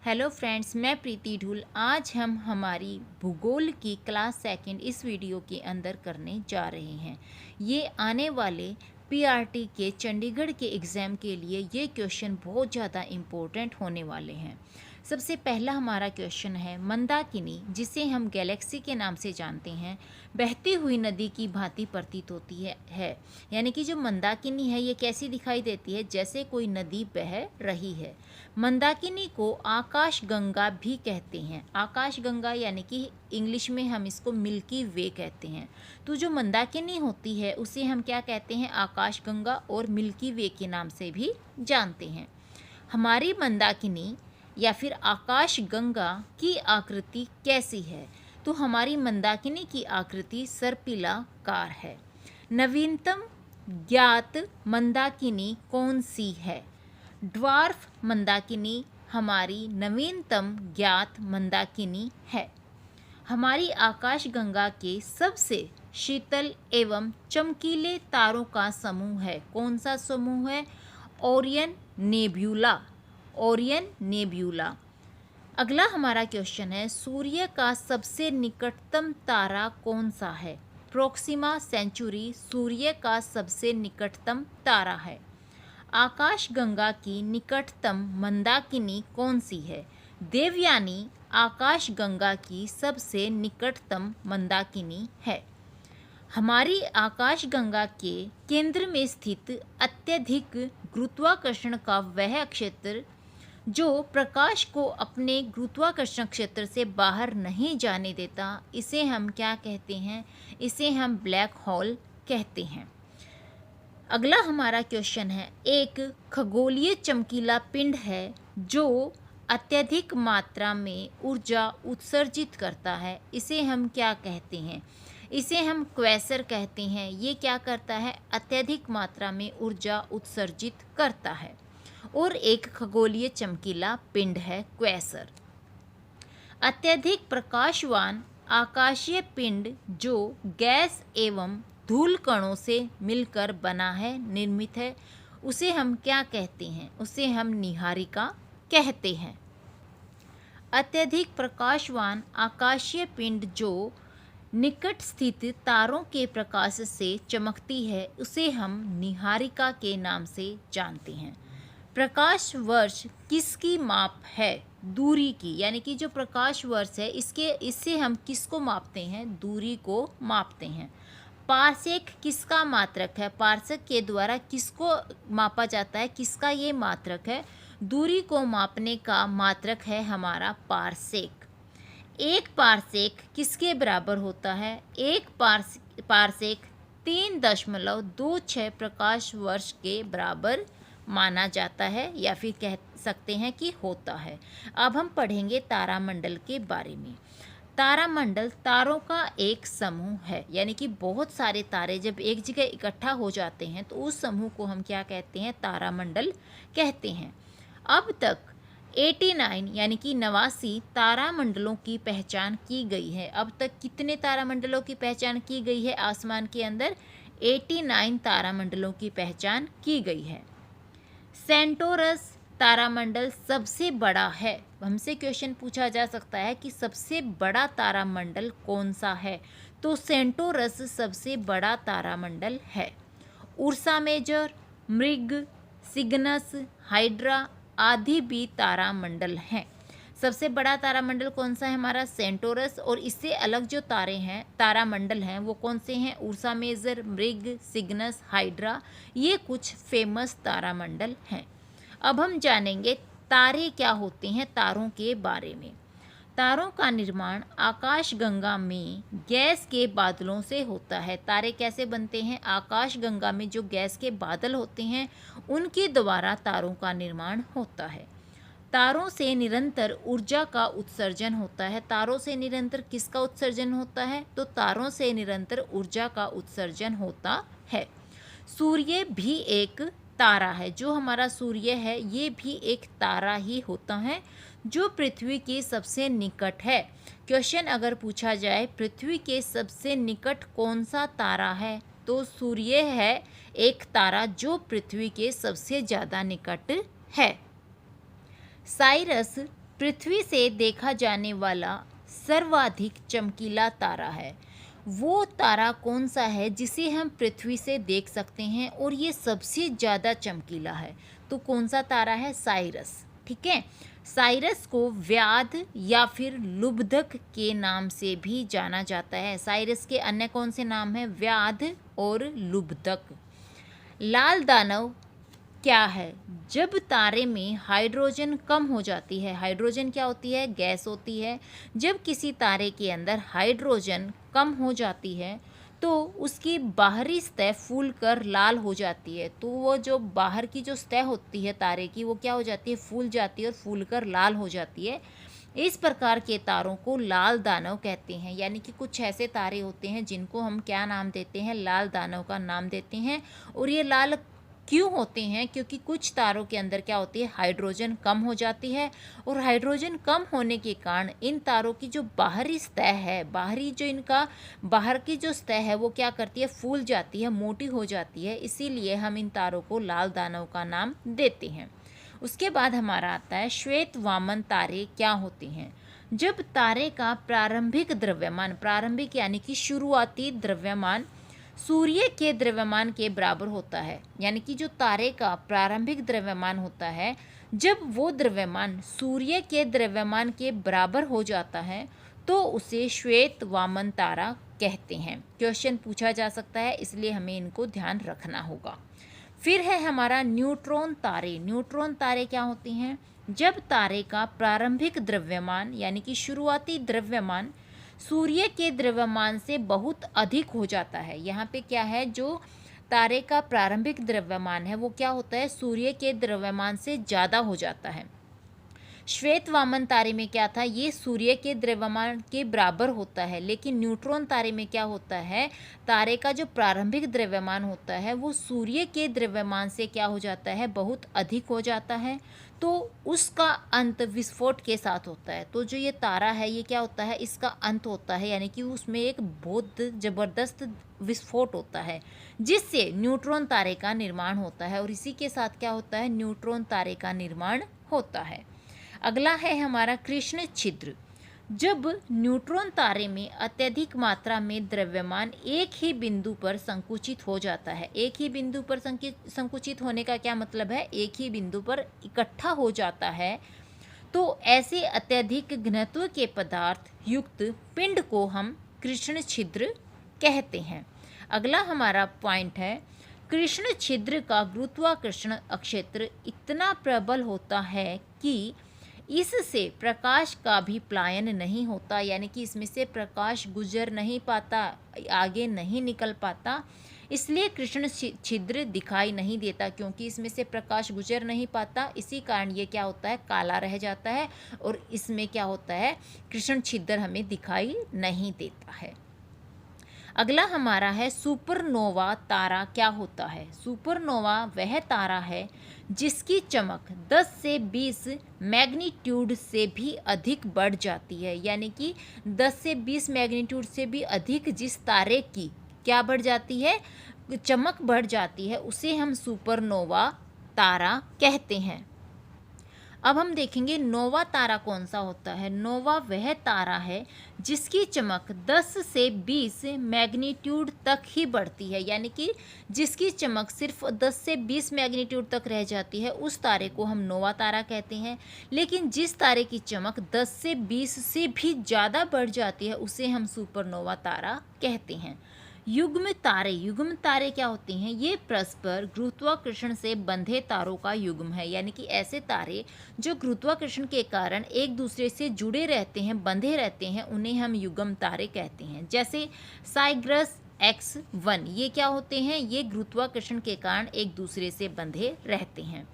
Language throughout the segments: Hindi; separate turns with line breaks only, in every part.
हेलो फ्रेंड्स, मैं प्रीति ढूल। आज हम हमारी भूगोल की क्लास सेकंड इस वीडियो के अंदर करने जा रहे हैं। ये आने वाले पीआरटी के चंडीगढ़ के एग्ज़ाम के लिए ये क्वेश्चन बहुत ज़्यादा इम्पोर्टेंट होने वाले हैं। सबसे पहला हमारा क्वेश्चन है, मंदाकिनी जिसे हम गैलेक्सी के नाम से जानते हैं बहती हुई नदी की भांति प्रतीत होती है। यानी कि जो मंदाकिनी है ये कैसी दिखाई देती है? जैसे कोई नदी बह रही है। मंदाकिनी को आकाश गंगा भी कहते हैं। आकाश गंगा यानी कि इंग्लिश में हम इसको मिल्की वे कहते हैं। तो जो मंदाकिनी होती है उसे हम क्या कहते हैं? आकाश गंगा और मिल्की वे के नाम से भी जानते हैं। हमारी मंदाकिनी या फिर आकाश गंगा की आकृति कैसी है? तो हमारी मंदाकिनी की आकृति सर्पिलाकार है। नवीनतम ज्ञात मंदाकिनी कौन सी है? ड्वार्फ मंदाकिनी हमारी नवीनतम ज्ञात मंदाकिनी है। हमारी आकाश गंगा के सबसे शीतल एवं चमकीले तारों का समूह है। कौन सा समूह है? Orion nebula. Orion nebula. अगला हमारा क्वेश्चन है, सूर्य का सबसे निकटतम तारा कौन सा है? प्रोक्सिमा सेंचुरी सूर्य का सबसे निकटतम तारा है। आकाश गंगा की निकटतम मंदाकिनी कौन सी है? देवयानी आकाश गंगा की सबसे निकटतम मंदाकिनी है। हमारी आकाश गंगा के केंद्र में स्थित अत्यधिक गुरुत्वाकर्षण का वह क्षेत्र जो प्रकाश को अपने गुरुत्वाकर्षण क्षेत्र से बाहर नहीं जाने देता, इसे हम क्या कहते हैं? इसे हम ब्लैक होल कहते हैं। अगला हमारा क्वेश्चन है, एक खगोलीय चमकीला पिंड है जो अत्यधिक मात्रा में ऊर्जा उत्सर्जित करता है, इसे हम क्या कहते हैं? इसे हम क्वेसर कहते हैं। ये क्या करता है? अत्यधिक मात्रा में ऊर्जा उत्सर्जित करता है और एक खगोलीय चमकीला पिंड है क्वेसर। अत्यधिक प्रकाशवान आकाशीय पिंड जो गैस एवं धूल कणों से मिलकर बना है, निर्मित है, उसे हम क्या कहते हैं? उसे हम नीहारिका कहते हैं। अत्यधिक प्रकाशवान आकाशीय पिंड जो निकट स्थित तारों के प्रकाश से चमकती है, उसे हम नीहारिका के नाम से जानते हैं। प्रकाश वर्ष किसकी माप है? दूरी की। यानी कि जो प्रकाश वर्ष है इससे हम किसको मापते हैं? दूरी को मापते हैं। पारसेक किसका मात्रक है? पारसेक के द्वारा किसको मापा जाता है? किसका ये मात्रक है? दूरी को मापने का मात्रक है हमारा पारसेक। एक पारसेक किसके बराबर होता है? एक पारसेक 3.26 प्रकाश वर्ष के बराबर माना जाता है या फिर कह सकते हैं कि होता है। अब हम पढ़ेंगे तारामंडल के बारे में। तारामंडल तारों का एक समूह है। यानी कि बहुत सारे तारे जब एक जगह इकट्ठा हो जाते हैं तो उस समूह को हम क्या कहते हैं? तारामंडल कहते हैं। अब तक 89 यानी कि 89 तारामंडलों की पहचान की गई है। अब तक कितने तारामंडलों की पहचान की गई है? आसमान के अंदर 89 तारामंडलों की पहचान की गई है। सेंटोरस तारामंडल सबसे बड़ा है। हमसे क्वेश्चन पूछा जा सकता है कि सबसे बड़ा तारामंडल कौन सा है? तो सेंटोरस सबसे बड़ा तारामंडल है। उर्सा मेजर, मृग, सिग्नस, हाइड्रा आदि भी तारामंडल हैं। सबसे बड़ा तारामंडल कौन सा है? हमारा सेंटोरस। और इससे अलग जो तारामंडल हैं वो कौन से हैं? उर्सा मेजर, मृग, सिग्नस, हाइड्रा, ये कुछ फेमस तारामंडल हैं। अब हम जानेंगे तारे क्या होते हैं, तारों के बारे में। तारों का निर्माण आकाश गंगा में गैस के बादलों से होता है। तारे कैसे बनते हैं? आकाश गंगा में जो गैस के बादल होते हैं उनके द्वारा तारों का निर्माण होता है। तारों से निरंतर ऊर्जा का उत्सर्जन होता है। तारों से निरंतर किसका उत्सर्जन होता है? तो तारों से निरंतर ऊर्जा का उत्सर्जन होता है। सूर्य भी एक तारा है। जो हमारा सूर्य है ये भी एक तारा ही होता है जो पृथ्वी के सबसे निकट है। क्वेश्चन अगर पूछा जाए पृथ्वी के सबसे निकट कौन सा तारा है, तो सूर्य है एक तारा जो पृथ्वी के सबसे ज़्यादा निकट है। साइरस पृथ्वी से देखा जाने वाला सर्वाधिक चमकीला तारा है। वो तारा कौन सा है जिसे हम पृथ्वी से देख सकते हैं और ये सबसे ज़्यादा चमकीला है? तो कौन सा तारा है? साइरस। ठीक है, साइरस को व्याध या फिर लुब्धक के नाम से भी जाना जाता है। साइरस के अन्य कौन से नाम हैं? व्याध और लुब्धक। लाल दानव क्या है? जब तारे में हाइड्रोजन कम हो जाती है, हाइड्रोजन क्या होती है? गैस होती है। जब किसी तारे के अंदर हाइड्रोजन कम हो जाती है तो उसकी बाहरी सतह फूल कर लाल हो जाती है। तो वो जो बाहर की जो सतह होती है तारे की, वो क्या हो जाती है? फूल जाती है और फूल कर लाल हो जाती है। इस प्रकार के तारों को लाल दानव कहते हैं। यानी कि कुछ ऐसे तारे होते हैं जिनको हम क्या नाम देते हैं? लाल दानव का नाम देते हैं। और ये लाल क्यों होते हैं? क्योंकि कुछ तारों के अंदर क्या होती है? हाइड्रोजन कम हो जाती है और हाइड्रोजन कम होने के कारण इन तारों की जो बाहरी सतह है, बाहरी जो इनका बाहर की जो सतह है वो क्या करती है? फूल जाती है, मोटी हो जाती है। इसीलिए हम इन तारों को लाल दानव का नाम देते हैं। उसके बाद हमारा आता है श्वेत वामन तारे क्या होते हैं? जब तारे का प्रारंभिक द्रव्यमान, प्रारंभिक यानी कि शुरुआती द्रव्यमान सूर्य के द्रव्यमान के बराबर होता है, यानी कि जो तारे का प्रारंभिक द्रव्यमान होता है, जब वो द्रव्यमान सूर्य के द्रव्यमान के बराबर हो जाता है तो उसे श्वेत वामन तारा कहते हैं। क्वेश्चन पूछा जा सकता है, इसलिए हमें इनको ध्यान रखना होगा। फिर है हमारा न्यूट्रॉन तारे। न्यूट्रॉन तारे क्या होते हैं? जब तारे का प्रारंभिक द्रव्यमान यानी कि शुरुआती द्रव्यमान सूर्य के द्रव्यमान से बहुत अधिक हो जाता है। यहाँ पे क्या है? जो तारे का प्रारंभिक द्रव्यमान है वो क्या होता है? सूर्य के द्रव्यमान से ज़्यादा हो जाता है। श्वेत वामन तारे में क्या था? ये सूर्य के द्रव्यमान के बराबर होता है। लेकिन न्यूट्रॉन तारे में क्या होता है? तारे का जो प्रारंभिक द्रव्यमान होता है वो सूर्य के द्रव्यमान से क्या हो जाता है? बहुत अधिक हो जाता है। तो उसका अंत विस्फोट के साथ होता है। तो जो ये तारा है ये क्या होता है? इसका अंत होता है, यानी कि उसमें एक बहुत ज़बरदस्त विस्फोट होता है जिससे न्यूट्रॉन तारे का निर्माण होता है। और इसी के साथ क्या होता है? न्यूट्रॉन तारे का निर्माण होता है। अगला है हमारा कृष्ण छिद्र। जब न्यूट्रॉन तारे में अत्यधिक मात्रा में द्रव्यमान एक ही बिंदु पर संकुचित हो जाता है। एक ही बिंदु पर संकुचित होने का क्या मतलब है? एक ही बिंदु पर इकट्ठा हो जाता है। तो ऐसे अत्यधिक घनत्व के पदार्थ युक्त पिंड को हम कृष्ण छिद्र कहते हैं। अगला हमारा पॉइंट है, कृष्ण छिद्र का गुरुत्वाकर्षण क्षेत्र इतना प्रबल होता है कि इससे प्रकाश का भी पलायन नहीं होता, यानी कि इसमें से प्रकाश गुजर नहीं पाता, आगे नहीं निकल पाता। इसलिए कृष्ण छिद्र दिखाई नहीं देता, क्योंकि इसमें से प्रकाश गुजर नहीं पाता। इसी कारण ये क्या होता है? काला रह जाता है और इसमें क्या होता है? कृष्ण छिद्र हमें दिखाई नहीं देता है। अगला हमारा है सुपरनोवा तारा क्या होता है? सुपरनोवा वह तारा है जिसकी चमक 10 से 20 मैग्नीट्यूड से भी अधिक बढ़ जाती है। यानी कि 10 से 20 मैग्नीट्यूड से भी अधिक जिस तारे की क्या बढ़ जाती है? चमक बढ़ जाती है, उसे हम सुपरनोवा तारा कहते हैं। अब हम देखेंगे नोवा तारा कौन सा होता है। नोवा वह तारा है जिसकी चमक 10 से 20 मैग्नीट्यूड तक ही बढ़ती है, यानी कि जिसकी चमक सिर्फ 10 से 20 मैग्नीट्यूड तक रह जाती है उस तारे को हम नोवा तारा कहते हैं। लेकिन जिस तारे की चमक 10 से 20 से भी ज़्यादा बढ़ जाती है उसे हम सुपरनोवा तारा कहते हैं। युग्म तारे, युग्म तारे क्या होते हैं? ये परस्पर गुरुत्वाकर्षण से बंधे तारों का युग्म है। यानी कि ऐसे तारे जो गुरुत्वाकर्षण के कारण एक दूसरे से जुड़े रहते हैं, बंधे रहते हैं, उन्हें हम युग्म तारे कहते हैं। जैसे साइग्रस X1, ये क्या होते हैं? ये गुरुत्वाकर्षण के कारण एक दूसरे से बंधे रहते हैं।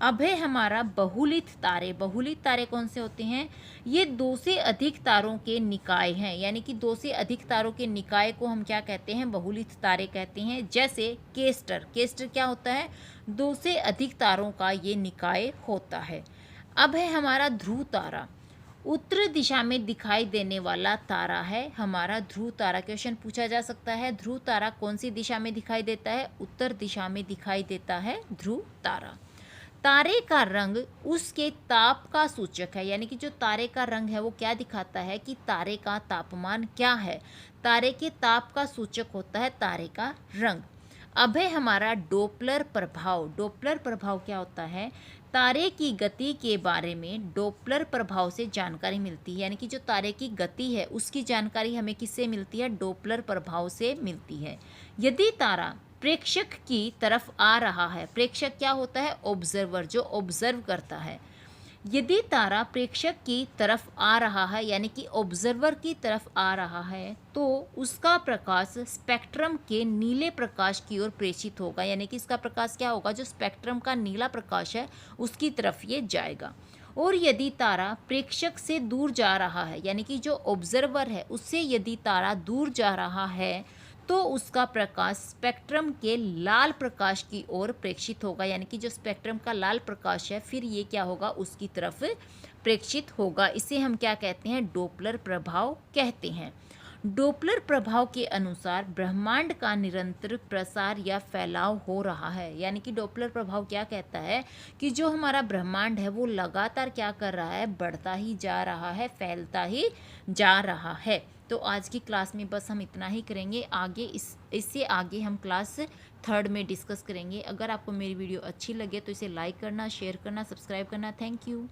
अब है हमारा बहुलित तारे। बहुलित तारे कौन से होते हैं? ये 2 से अधिक तारों के निकाय हैं, यानी कि 2 से अधिक तारों के निकाय को हम क्या कहते हैं? बहुलित तारे कहते हैं। जैसे केस्टर, केस्टर क्या होता है? 2 से अधिक तारों का ये निकाय होता है। अब है हमारा ध्रुव तारा। उत्तर दिशा में दिखाई देने वाला तारा है हमारा ध्रुव तारा। क्वेश्चन पूछा जा सकता है, ध्रुव तारा कौन सी दिशा में दिखाई देता है? उत्तर दिशा में दिखाई देता है ध्रुव तारा। तारे का रंग उसके ताप का सूचक है, यानी कि जो तारे का रंग है वो क्या दिखाता है कि तारे का तापमान क्या है। तारे के ताप का सूचक होता है तारे का रंग। अब है हमारा डोपलर प्रभाव। डोपलर प्रभाव क्या होता है? तारे की गति के बारे में डोपलर प्रभाव से जानकारी मिलती है, यानी कि जो तारे की गति है उसकी जानकारी हमें किससे मिलती है? डोपलर प्रभाव से मिलती है। यदि तारा प्रेक्षक की तरफ आ रहा है, प्रेक्षक क्या होता है? ऑब्जर्वर, जो ऑब्जर्व करता है। यदि तारा प्रेक्षक की तरफ आ रहा है, यानी कि ऑब्जर्वर की तरफ आ रहा है, तो उसका प्रकाश स्पेक्ट्रम के नीले प्रकाश की ओर प्रेषित होगा, यानी कि इसका प्रकाश क्या होगा? जो स्पेक्ट्रम का नीला प्रकाश है उसकी तरफ ये जाएगा। और यदि तारा प्रेक्षक से दूर जा रहा है, यानी कि जो ऑब्जर्वर है उससे यदि तारा दूर जा रहा है, तो उसका प्रकाश स्पेक्ट्रम के लाल प्रकाश की ओर प्रेक्षित होगा, यानी कि जो स्पेक्ट्रम का लाल प्रकाश है फिर ये क्या होगा? उसकी तरफ प्रेक्षित होगा। इसे हम क्या कहते हैं? डोपलर प्रभाव कहते हैं। डोपलर प्रभाव के अनुसार ब्रह्मांड का निरंतर प्रसार या फैलाव हो रहा है, यानी कि डोपलर प्रभाव क्या कहता है कि जो हमारा ब्रह्मांड है वो लगातार क्या कर रहा है? बढ़ता ही जा रहा है, फैलता ही जा रहा है। तो आज की क्लास में बस हम इतना ही करेंगे। आगे इससे आगे हम क्लास 3rd में डिस्कस करेंगे। अगर आपको मेरी वीडियो अच्छी लगे तो इसे लाइक करना, शेयर करना, सब्सक्राइब करना। Thank you.